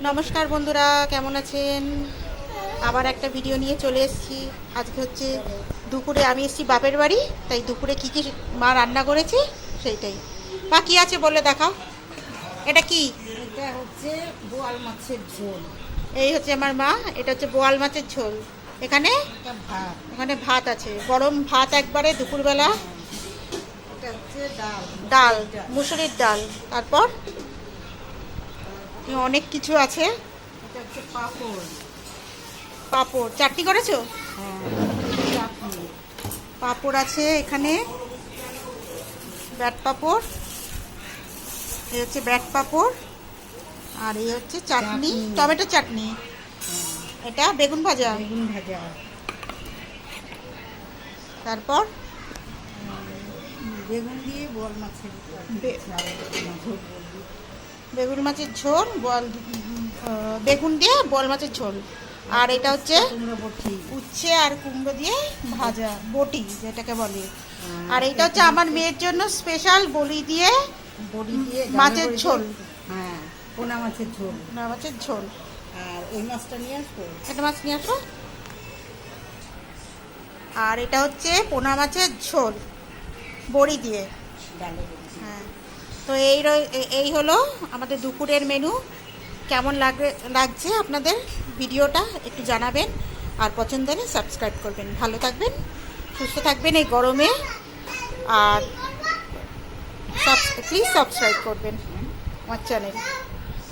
নমস্কার বন্ধুরা, কেমন আছেন? আবার একটা ভিডিও নিয়ে চলে এসেছি। আজকে হচ্ছে দুপুরে আমি এসেছি বাপের বাড়ি, তাই দুপুরে কী কী মা রান্না করেছে সেইটাই। মা কী আছে বলে দেখাও। এটা কি? এটা হচ্ছে বোয়াল মাছের ঝোল। এই হচ্ছে আমার মা, এটা হচ্ছে বোয়াল মাছের ঝোল। এখানে এটা ভাত। এখানে ভাত আছে, গরম ভাত একবারে দুপুরবেলা। এটা হচ্ছে ডাল। ডাল, মুসুরির ডাল। তারপর অনেক কিছু আছে। এটা হচ্ছে পাঁপড়। পাঁপড়, চাটনি করেছো? হ্যাঁ, চাটনি। পাঁপড় আছে এখানে, ব্যাট পাঁপড়। এই হচ্ছে ব্যাট পাঁপড়, আর এই হচ্ছে চাটনি, চাটনি। টমেটো চাটনি। এটা বেগুন ভাজা। বেগুন ভাজা। তারপর বেগুন দিয়ে বোয়াল মাছের বে- ঝোল করবি। বেগুন মাছের ঝোল, বেগুন দিয়ে বল মাছের ঝোল। আর এটা হচ্ছে তোমরা বটি। উচ্ছে আর কুমড়ো দিয়ে ভাজা, বটি যেটাকে বলে। আর এটা হচ্ছে আমার মেয়ের জন্য স্পেশাল বড়ি দিয়ে বড়ি দিয়ে মাছের গাঁড়া বড়ি ঝোল। দিয়ে- হ্যাঁ, পোনা মাছের ঝোল। না, মাছের ঝোল। আর এই মাছটা নিয়ে আসবো। একটা মাছ নিয়ে আসো। আর এটা হচ্ছে পোনা মাছের ঝোল বড়ি দিয়ে। ডালে বড়ি। হ্যাঁ, তো এই হলো আমাদের দুপুরের মেনু। কেমন লাগছে আপনাদের ভিডিওটা একটু জানাবেন, আর পছন্দ হলে সাবস্ক্রাইব করবেন। ভালো থাকবেন, সুস্থ থাকবেন এই গরমে, আর প্লিজ সাবস্ক্রাইব করবেন আমার চ্যানেল।